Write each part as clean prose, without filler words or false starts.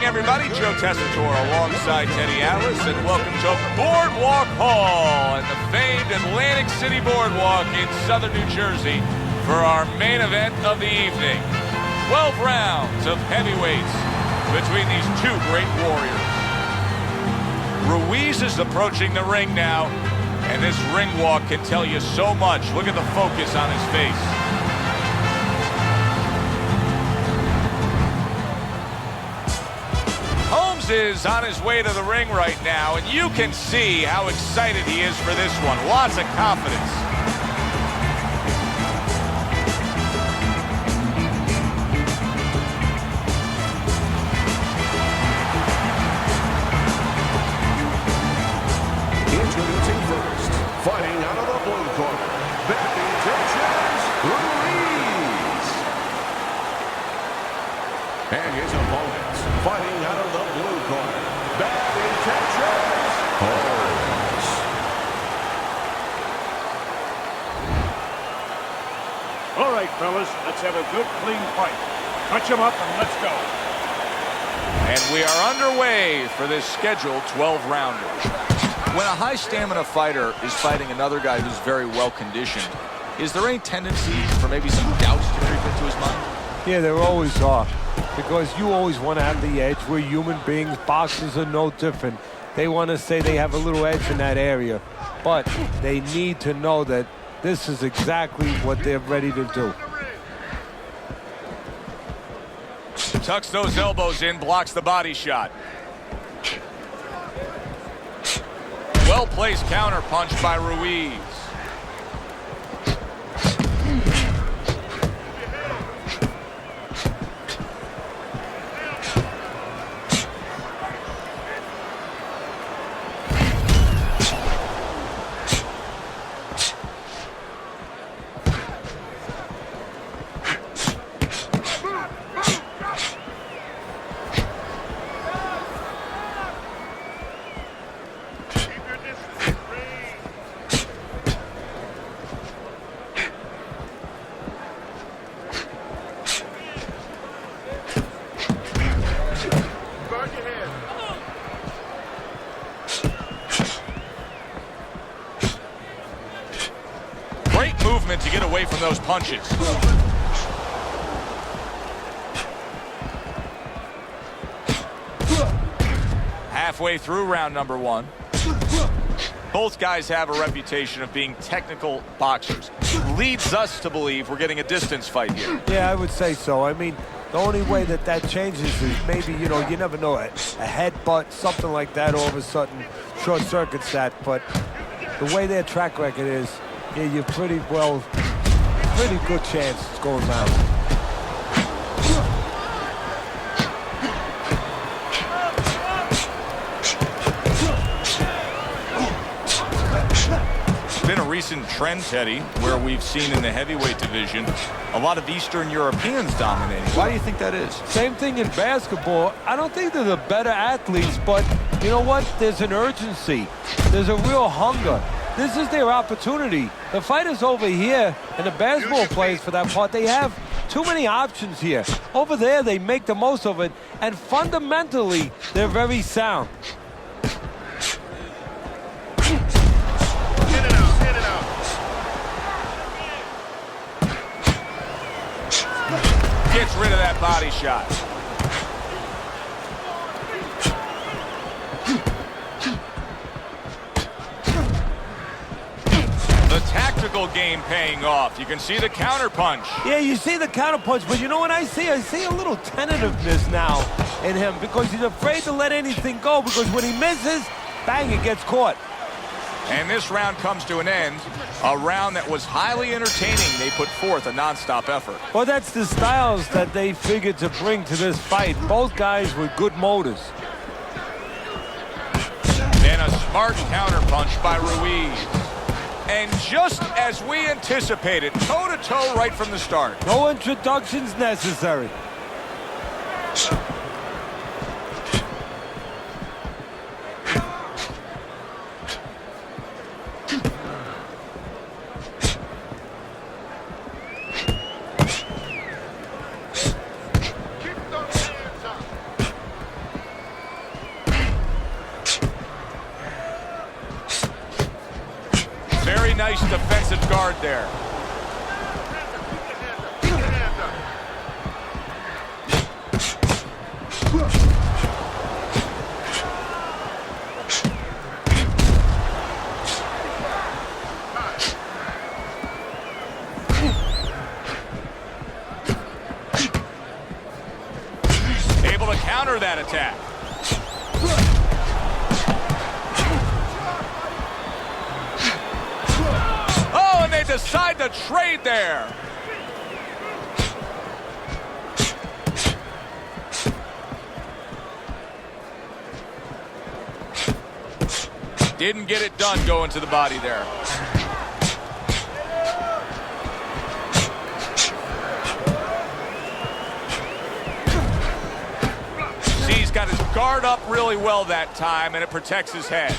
evening, everybody. Joe Tessitore alongside Teddy Atlas, and welcome to Boardwalk Hall and the famed Atlantic City Boardwalk in southern New Jersey for our main event of the evening. 12 rounds of heavyweights between these two great warriors. Ruiz is approaching the ring now, and this ring walk can tell you so much. Look at the focus on his face. Holmes is on his way to the ring right now, and you can see how excited he is for this one. Lots of confidence. Introducing first, fighting out of the blue corner, back in Texas, Ruiz. And his opponents, fighting out of the blue corner, back in Texas, Holmes. All right, fellas, let's have a good, clean fight. Touch him up and let's go. And we are underway for this scheduled 12-rounder. When a high-stamina fighter is fighting another guy who's very well-conditioned, is there any tendency for maybe some doubts to creep into his mind? Yeah, there always are. Because you always want to have the edge. We're human beings. Boxers are no different. They want to say they have a little edge in that area. But they need to know that this is exactly what they're ready to do. Tucks those elbows in, blocks the body shot. Well-placed counter punch by Ruiz. Great movement to get away from those punches. Halfway through round number one. Both guys have a reputation of being technical boxers. Leads us to believe we're getting a distance fight here. Yeah, I would say so. I mean, the only way that changes is maybe, you know, you never know, a headbutt, something like that, all of a sudden short circuits that. But the way their track record is, yeah, you're pretty good chance it's going down. It's been a recent trend, Teddy, where we've seen in the heavyweight division a lot of Eastern Europeans dominating. Why do you think that is? Same thing in basketball. I don't think they're the better athletes, but you know what? There's an urgency. There's a real hunger. This is their opportunity. The fighters over here, and the basketball players for that part, they have too many options here. Over there, they make the most of it, and fundamentally, they're very sound. Gets rid of that body shot. The tactical game paying off. You can see the counter punch. Yeah, you see the counter punch, but you know what I see? I see a little tentativeness now in him because he's afraid to let anything go, because when he misses, bang, it gets caught. And this round comes to an end. A round that was highly entertaining. They put forth a non-stop effort. Well, that's the styles that they figured to bring to this fight. Both guys with good motors. And a smart counter punch by Ruiz. And just as we anticipated, toe-to-toe right from the start. No introductions necessary. Nice defensive guard there. Able to counter that attack. Oh, and they decide to trade there. Didn't get it done going to the body there. He's got his guard up really well that time, and it protects his head.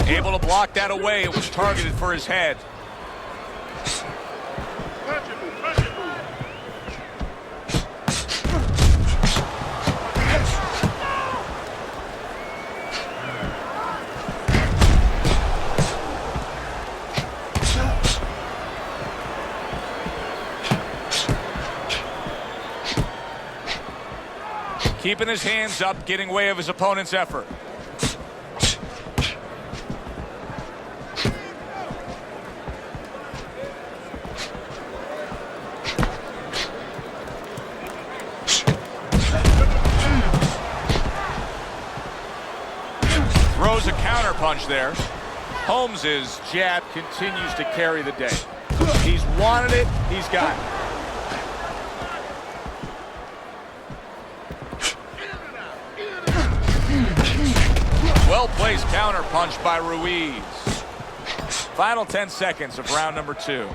Able to block that away. It was targeted for his head. Keeping his hands up, getting way of his opponent's effort. Throws a counter punch there. Holmes' jab continues to carry the day. He's wanted it, he's got it. Well-placed counter punch by Ruiz. Final 10 seconds of round number 2.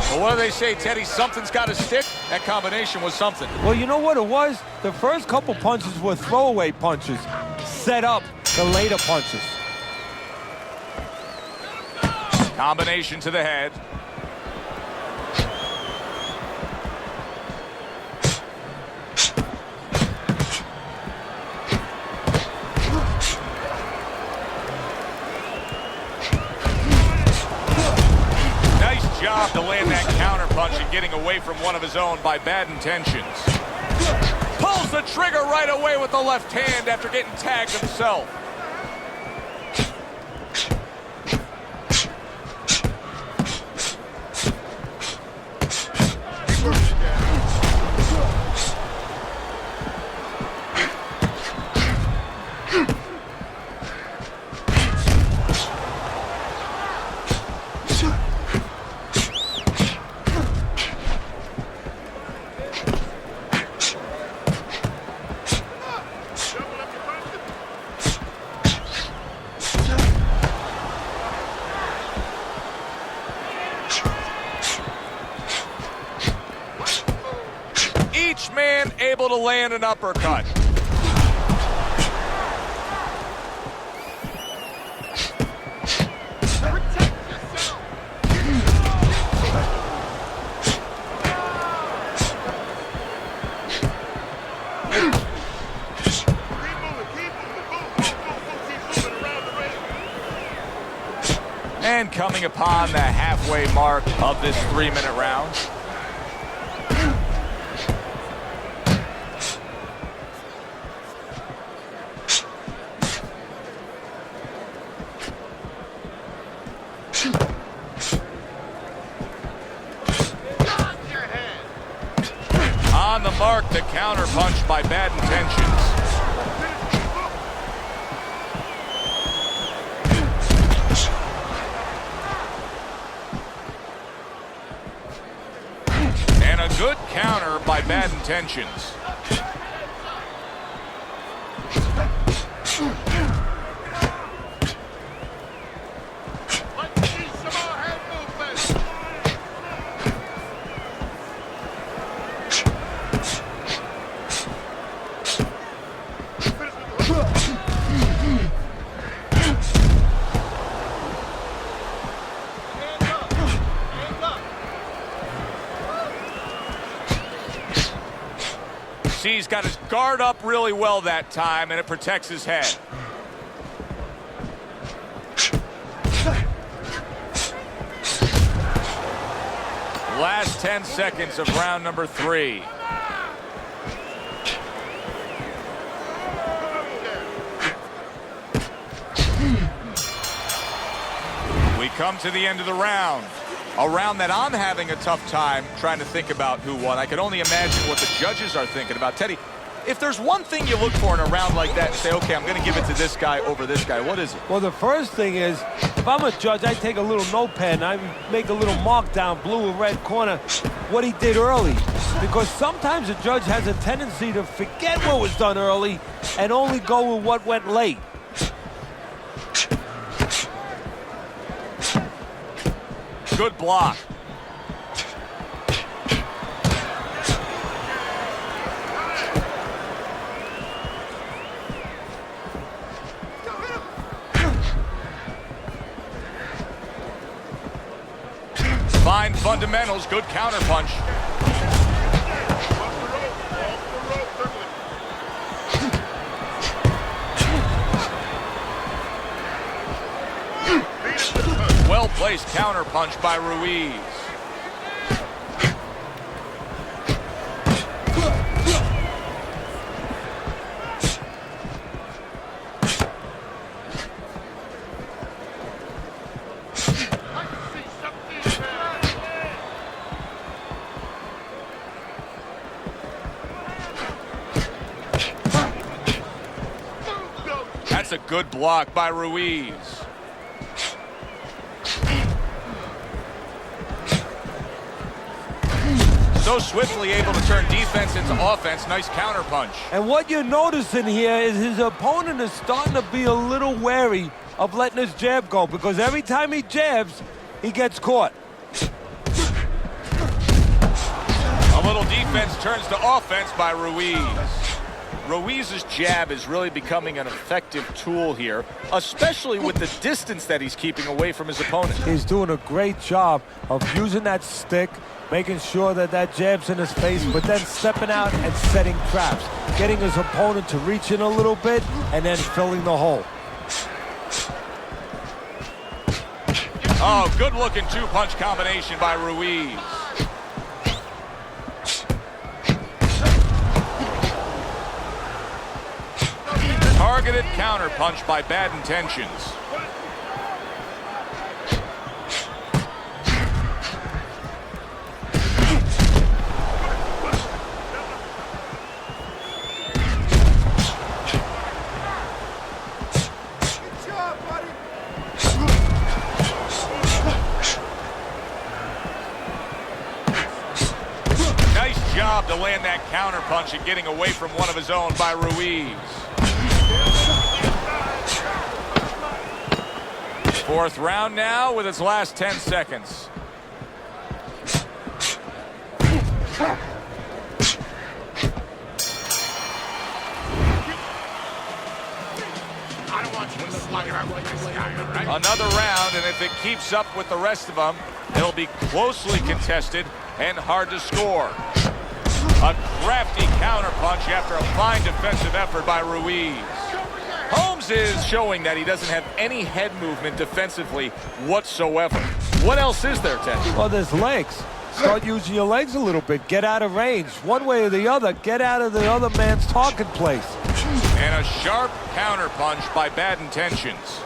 Well, what do they say, Teddy? Something's got to stick. That combination was something. Well, you know what it was? The first couple punches were throwaway punches, set up the later punches. Combination to the head. Job to land that counter punch and getting away from one of his own by bad intentions. Pulls the trigger right away with the left hand after getting tagged himself. Each man able to land an uppercut. And coming upon the halfway mark of this 3-minute round. On the mark, the counter punch by bad intentions. And a good counter by bad intentions. He's got his guard up really well that time, and it protects his head. Last 10 seconds of round number 3. We come to the end of the round. A round that I'm having a tough time trying to think about who won. I can only imagine what the judges are thinking about. Teddy, if there's one thing you look for in a round like that and say, okay, I'm going to give it to this guy over this guy, what is it? Well, the first thing is, if I'm a judge, I take a little notepad and I make a little mark down blue and red corner what he did early. Because sometimes a judge has a tendency to forget what was done early and only go with what went late. Good block. Fine fundamentals, good counterpunch. Well-placed counterpunch by Ruiz. That's a good block by Ruiz. So swiftly able to turn defense into offense. Nice counterpunch. And what you're noticing here is his opponent is starting to be a little wary of letting his jab go, because every time he jabs, he gets caught. A little defense turns to offense by Ruiz. Ruiz's jab is really becoming an effective tool here, especially with the distance that he's keeping away from his opponent. He's doing a great job of using that stick, making sure that that jab's in his face, but then stepping out and setting traps, getting his opponent to reach in a little bit and then filling the hole. Oh, good-looking two-punch combination by Ruiz. Targeted counterpunch by Bad Intentions. Nice job to land that counterpunch and getting away from one of his own by Ruiz. Fourth round now with its last 10 seconds. Another round, and if it keeps up with the rest of them, it'll be closely contested and hard to score. A crafty counterpunch after a fine defensive effort by Ruiz. Holmes is showing that he doesn't have any head movement defensively whatsoever. What else is there, Ted? Well, there's legs. Start using your legs a little bit. Get out of range. One way or the other, get out of the other man's target place. And a sharp counterpunch by Bad Intentions.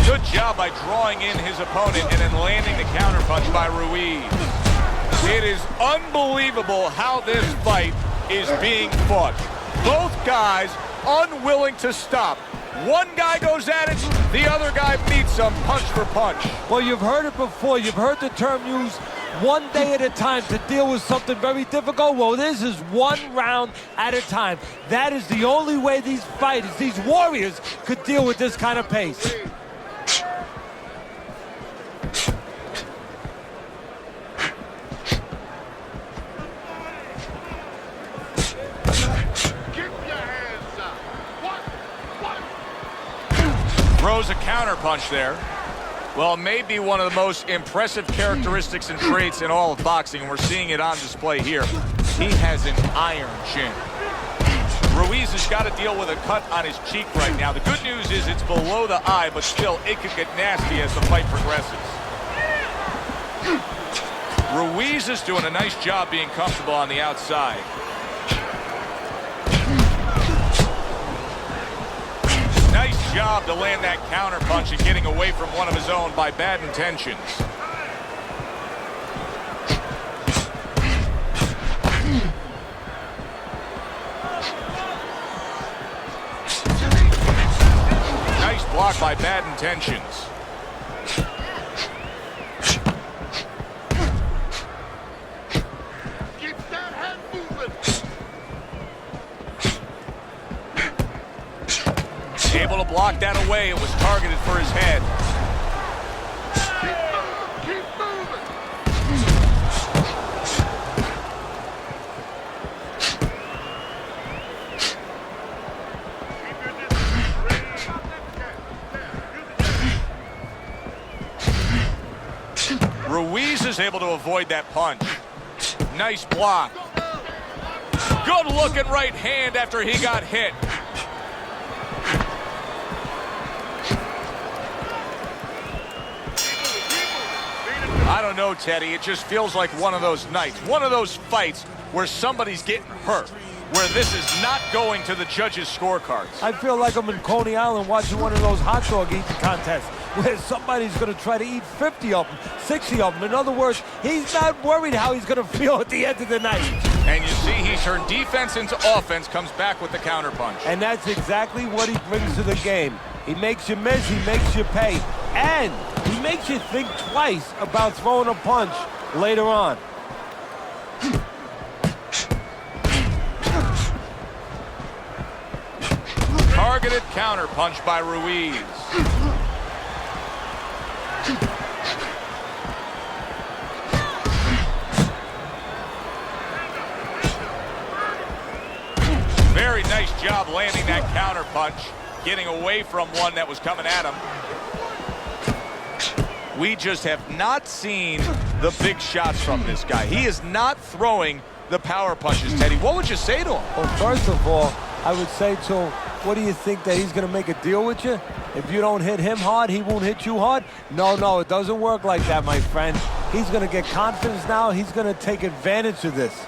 Good job by drawing in his opponent and then landing the counterpunch by Ruiz. It is unbelievable how this fight is being fought. Both guys unwilling to stop. One guy goes at it, the other guy meets him punch for punch. Well, you've heard it before. You've heard the term used, one day at a time to deal with something very difficult. Well, this is one round at a time. That is the only way these fighters, these warriors, could deal with this kind of pace. Throws a counter punch there. Well, maybe one of the most impressive characteristics and traits in all of boxing, and we're seeing it on display here. He has an iron chin. Ruiz has got to deal with a cut on his cheek right now. The good news is it's below the eye, but still, it could get nasty as the fight progresses. Ruiz is doing a nice job being comfortable on the outside. Nice job to land that counter punch and getting away from one of his own by bad intentions. Nice block by bad intentions. Able to block that away. It was targeted for his head. Keep moving. Ruiz is able to avoid that punch. Nice block. Good looking right hand after he got hit. I don't know, Teddy. It just feels like one of those nights, one of those fights where somebody's getting hurt, where this is not going to the judges' scorecards. I feel like I'm in Coney Island watching one of those hot dog eating contests where somebody's going to try to eat 50 of them, 60 of them. In other words, he's not worried how he's going to feel at the end of the night. And you see he turned defense into offense, comes back with the counterpunch. And that's exactly what he brings to the game. He makes you miss, he makes you pay, and he makes you think twice about throwing a punch later on. Targeted counterpunch by Ruiz. Very nice job landing that counterpunch, getting away from one that was coming at him. We just have not seen the big shots from this guy. He is not throwing the power punches, Teddy. What would you say to him? Well, first of all, I would say to him, what do you think, that he's going to make a deal with you? If you don't hit him hard, he won't hit you hard? No, it doesn't work like that, my friend. He's going to get confidence now. He's going to take advantage of this.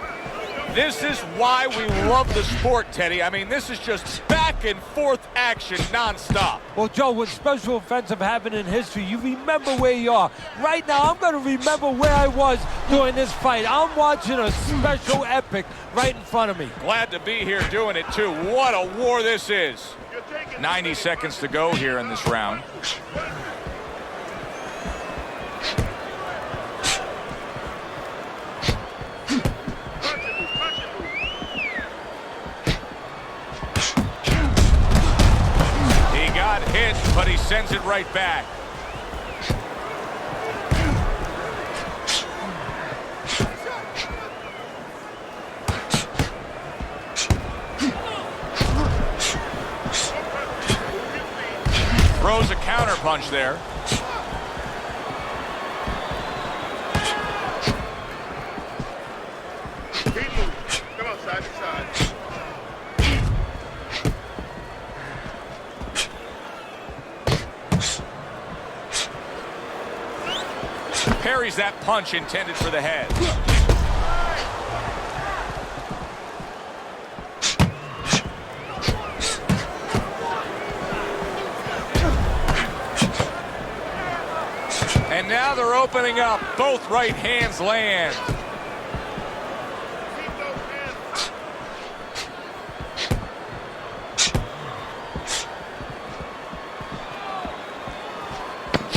This is why we love the sport, Teddy. I mean, this is just back and forth action nonstop. Well, Joe, with special events have happened in history, you remember where you are. Right now, I'm going to remember where I was during this fight. I'm watching a special epic right in front of me. Glad to be here doing it, too. What a war this is. 90 seconds to go here in this round. Hit, but he sends it right back. Throws a counter punch there. Come on, side to side. Parries that punch intended for the head. And now they're opening up. Both right hands land.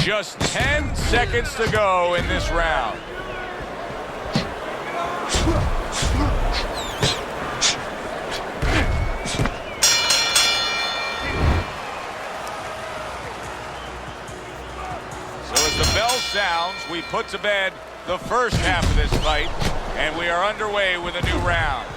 Just 10 seconds to go in this round. So as the bell sounds, we put to bed the first half of this fight, and we are underway with a new round.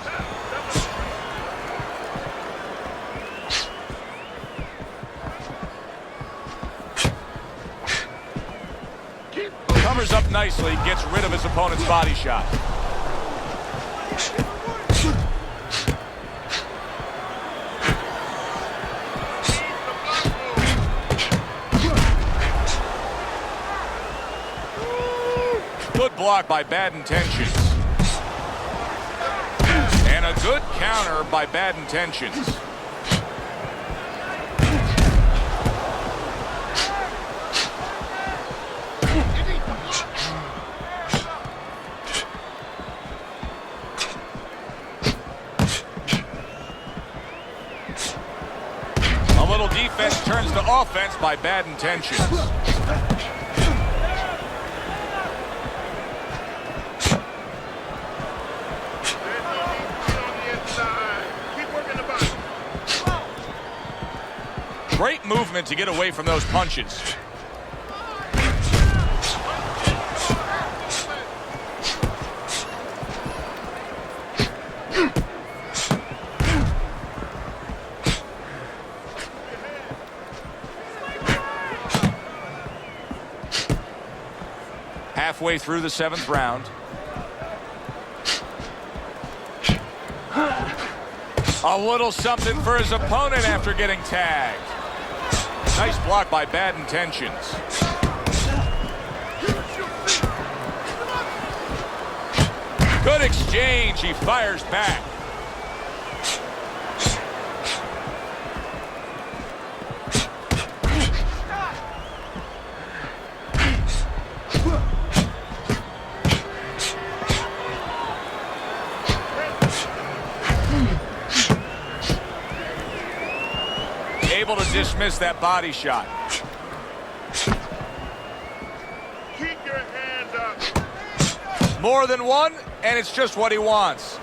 Covers up nicely, gets rid of his opponent's body shot. Good block by Bad Intentions. And a good counter by Bad Intentions. A little defense turns to offense by Bad Intentions. Great movement to get away from those punches. Halfway through the 7th round. A little something for his opponent after getting tagged. Nice block by Bad Intentions. Good exchange. He fires back. Able to dismiss that body shot. Keep your hands up. More than one, and it's just what he wants.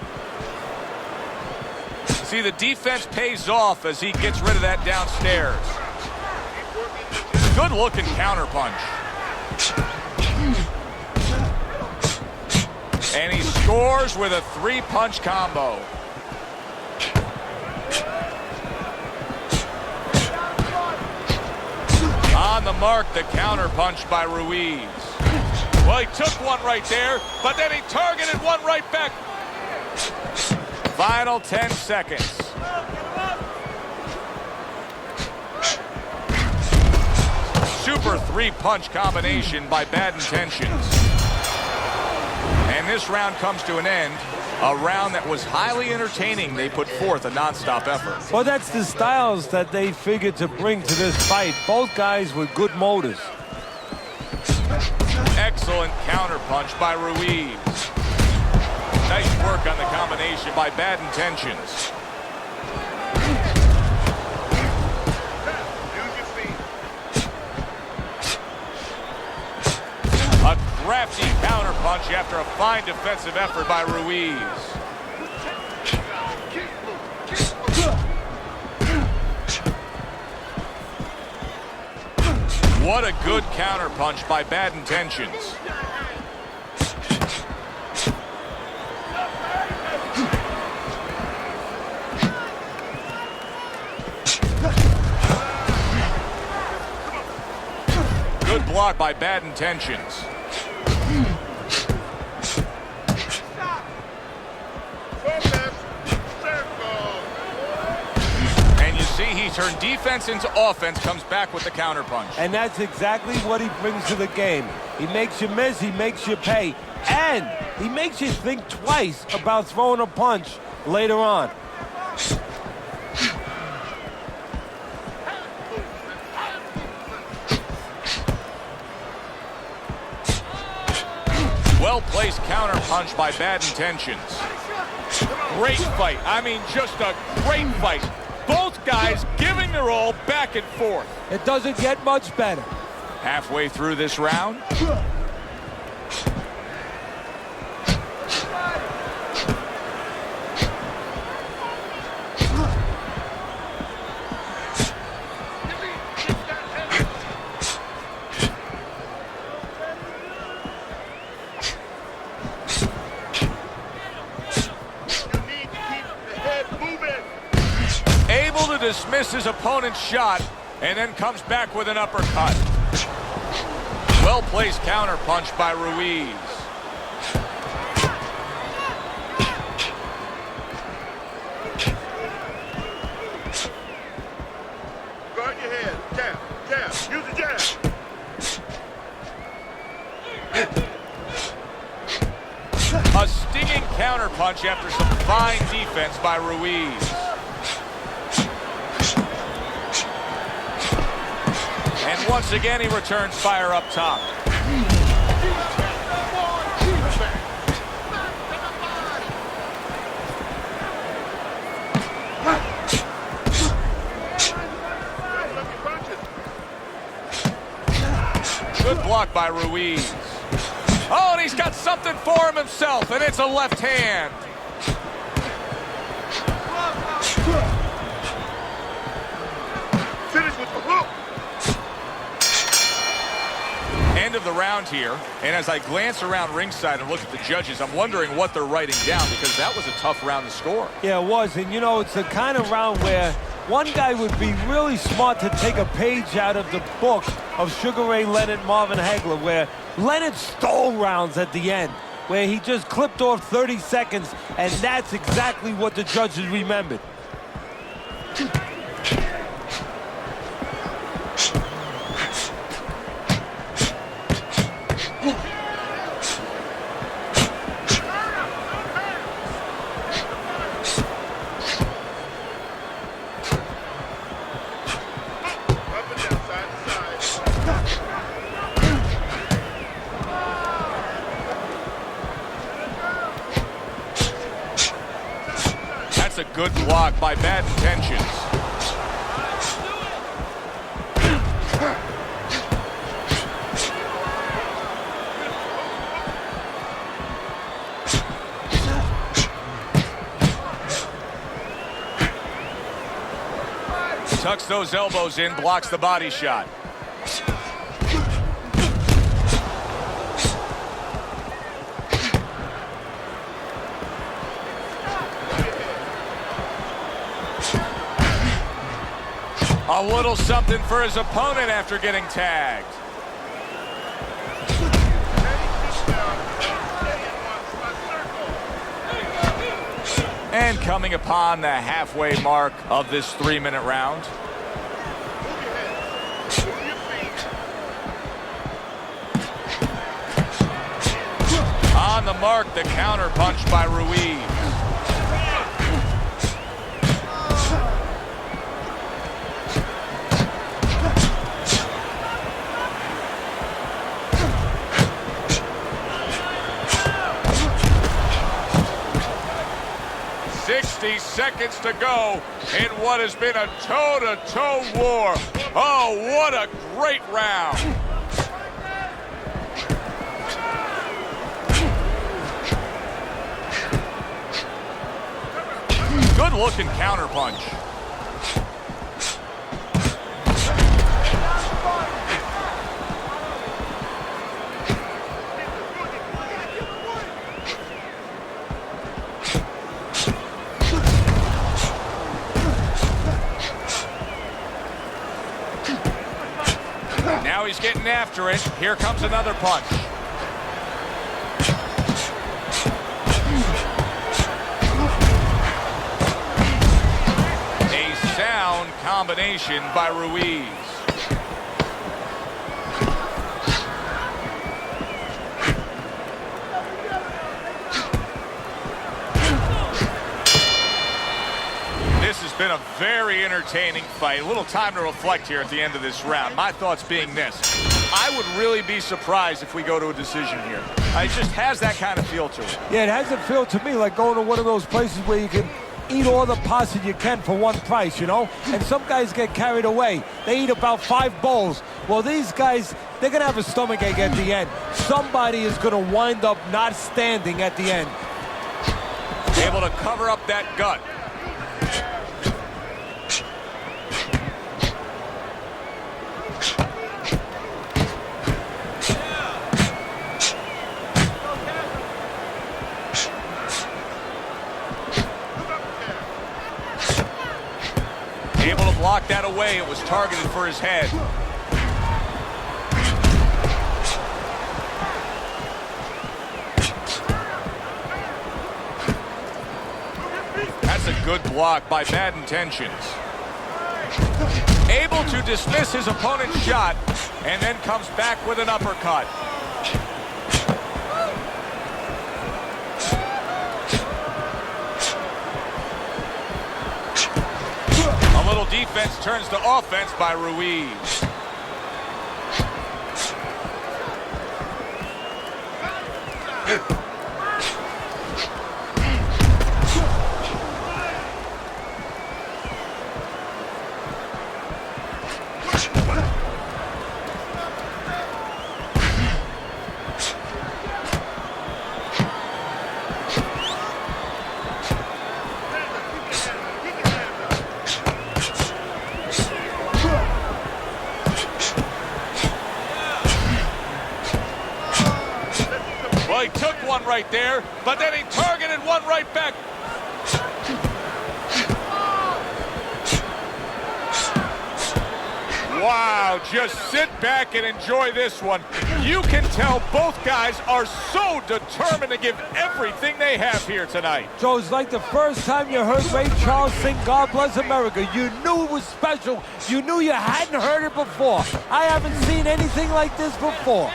See, the defense pays off as he gets rid of that downstairs. Good looking counter punch. And he scores with a 3-punch combo. On the mark, the counter punch by Ruiz. Well, he took one right there, but then he targeted one right back. Final 10 seconds. Super 3-punch combination by Bad Intentions. And this round comes to an end. A round that was highly entertaining. They put forth a non-stop effort. Well, that's the styles that they figured to bring to this fight. Both guys with good motors. Excellent counter punch by Ruiz. Nice work on the combination by Bad Intentions. A crafty counter punch after a fine defensive effort by Ruiz. What a good counter punch by Bad Intentions. Good block by Bad Intentions. And you see he turned defense into offense, comes back with the counter punch. And that's exactly what he brings to the game. He makes you miss, he makes you pay, and he makes you think twice about throwing a punch later on. Well-placed counter punch by Bad Intentions. Great fight. I mean, just a great fight. Both guys giving their all back and forth. It doesn't get much better. Halfway through this round. Able to dismiss his opponent's shot and then comes back with an uppercut. Well-placed counter punch by Ruiz. Guard your head. Jab, jab. Use the jab. A stinging counter punch after some fine defense by Ruiz. And once again, he returns fire up top. Good block by Ruiz. Oh, and he's got something for him himself, and it's a left hand. Finish with the hook. End of the round here, and as I glance around ringside and look at the judges, I'm wondering what they're writing down, because that was a tough round to score. Yeah, it was, and you know, it's the kind of round where one guy would be really smart to take a page out of the book of Sugar Ray Leonard, Marvin Hagler, where Leonard stole rounds at the end, where he just clipped off 30 seconds, and that's exactly what the judges remembered. A good block by Bad Intentions. Tucks those elbows in, blocks the body shot. A little something for his opponent after getting tagged. And coming upon the halfway mark of this 3-minute round. On the mark, the counter punch by Ruiz. 60 seconds to go in what has been a toe-to-toe war. Oh, what a great round. Good-looking counter punch. Now he's getting after it. Here comes another punch. A sound combination by Ruiz. This has been a very entertaining fight. A little time to reflect here at the end of this round. My thoughts being this: I would really be surprised if we go to a decision here. It just has that kind of feel to it. Yeah, it has a feel to me like going to one of those places where you can eat all the pasta you can for one price, you know? And some guys get carried away. They eat about 5 bowls. Well, these guys, they're going to have a stomachache at the end. Somebody is going to wind up not standing at the end. Able to cover up that gut. Able to block that away. It was targeted for his head. a good block by Bad Intentions. Able to dismiss his opponent's shot, and then comes back with an uppercut. A little defense turns to offense by Ruiz. Well, he took one right there, but then he targeted one right back. Wow, just sit back and enjoy this one. You can tell both guys are so determined to give everything they have here tonight. Joe, it's like the first time you heard Ray Charles sing God Bless America. You knew it was special. You knew you hadn't heard it before. I haven't seen anything like this before.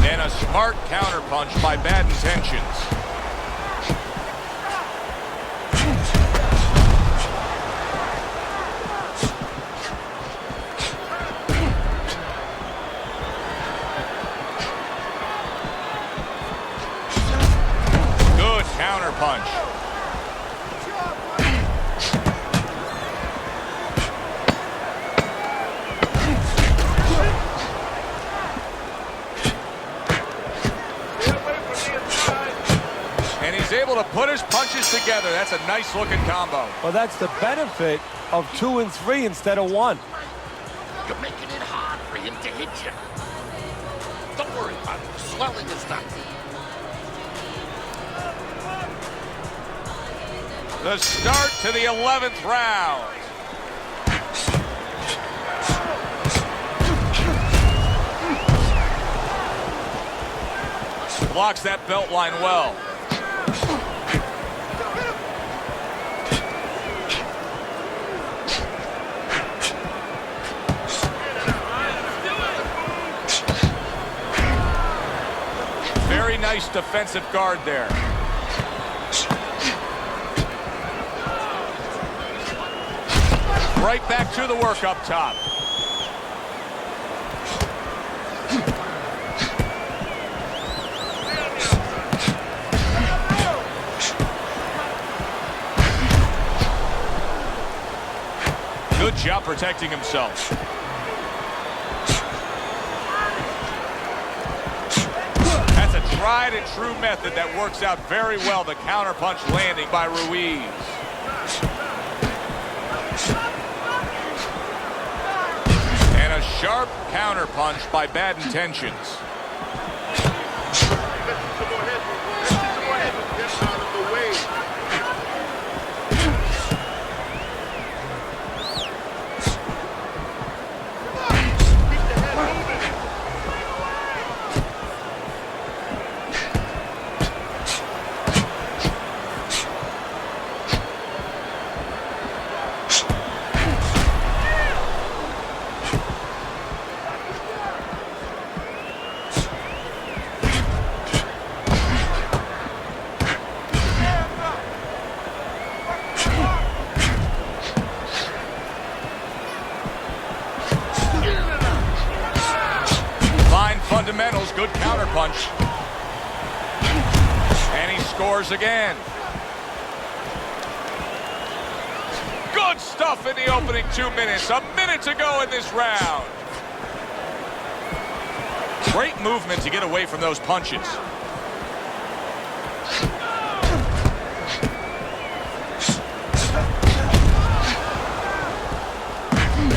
And a smart counterpunch by Bad Intentions. Good counterpunch. And he's able to put his punches together. That's a nice looking combo. Well, that's the benefit of 2 and 3 instead of 1. You're making it hard for him to hit you. Don't worry about it. The swelling is done. The start to the 11th round. Blocks that belt line well. Very nice defensive guard there. Right back to the work up top. Good job protecting himself. That's a tried and true method that works out very well. The counterpunch landing by Ruiz. And a sharp counterpunch by Bad Intentions. Get out of the way. Fundamentals, good counterpunch. And he scores again. Good stuff in the opening 2 minutes. A minute to go in this round. Great movement to get away from those punches.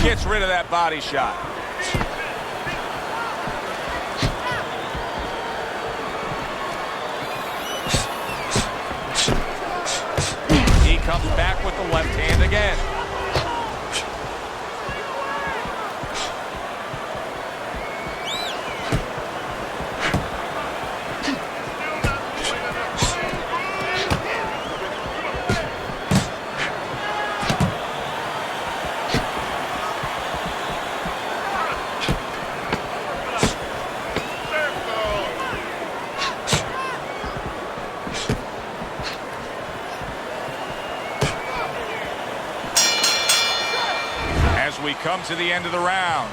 Gets rid of that body shot. Comes back with the left hand again. come to the end of the round.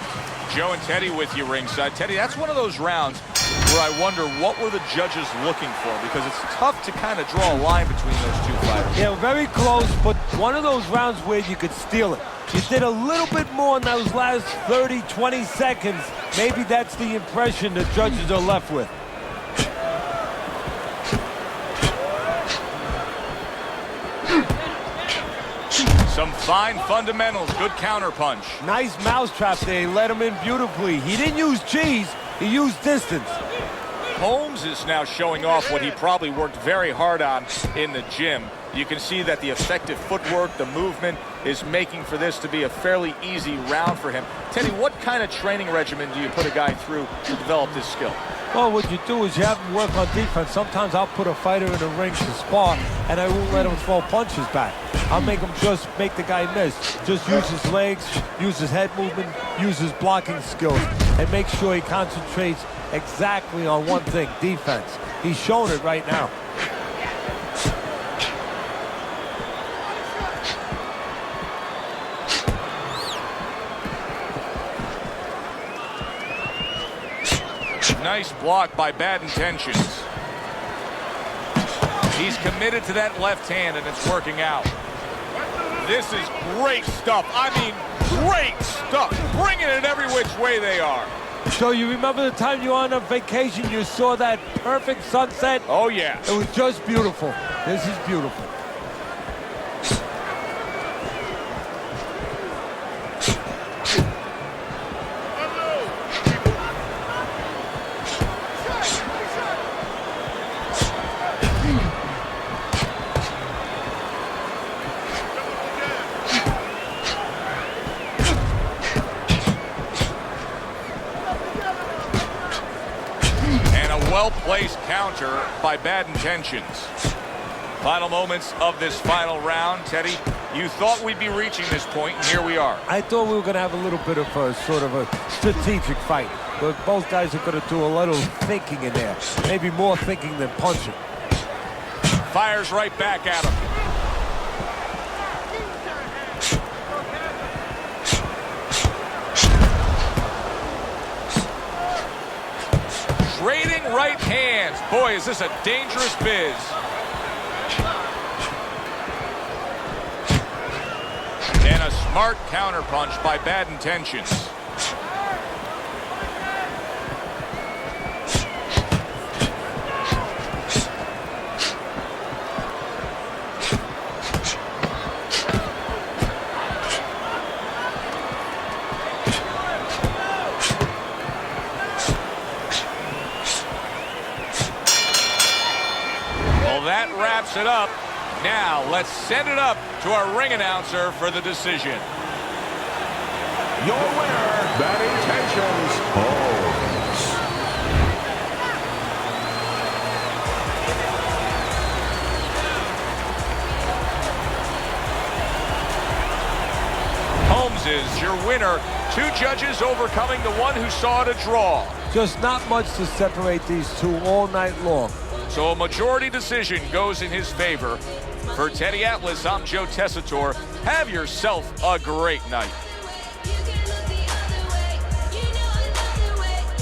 Joe and Teddy with you ringside. Teddy, that's one of those rounds where I wonder what were the judges looking for, because it's tough to kind of draw a line between those two fighters. Yeah, very close, but one of those rounds where you could steal it. You did a little bit more in those last 30, 20 seconds. Maybe that's the impression the judges are left with. Some fine fundamentals, good counterpunch. Nice mousetrap there, he let him in beautifully. He didn't use cheese, he used distance. Holmes is now showing off what he probably worked very hard on in the gym. You can see that the effective footwork, the movement, is making for this to be a fairly easy round for him. Teddy, what kind of training regimen do you put a guy through to develop this skill? Well, what you do is you have him work on defense. Sometimes I'll put a fighter in the ring to spar, and I won't let him throw punches back. I'll make him just make the guy miss. Just use his legs, use his head movement, use his blocking skills, and make sure he concentrates exactly on one thing, defense. He's showing it right now. Nice block by Bad Intentions. He's committed to that left hand, and it's working out. This is great stuff. I mean, great stuff. Bringing it every which way they are. So you remember the time you were on a vacation, you saw that perfect sunset? Oh, yeah. It was just beautiful. This is beautiful. Well-placed counter by Bad Intentions. Final moments of this final round. Teddy, you thought we'd be reaching this point, and here we are. I thought we were going to have a little bit of a sort of a strategic fight, but both guys are going to do a little thinking in there. Maybe more thinking than punching. Fires right back at him. Trading right hands. Boy, is this a dangerous biz. And a smart counterpunch by Bad Intentions. That wraps it up. Now, let's send it up to our ring announcer for the decision. Your winner, Bad Intentions, Holmes. Holmes is your winner. Two judges overcoming the one who saw it a draw. Just not much to separate these two all night long. So a majority decision goes in his favor. For Teddy Atlas, I'm Joe Tessitore. Have yourself a great night.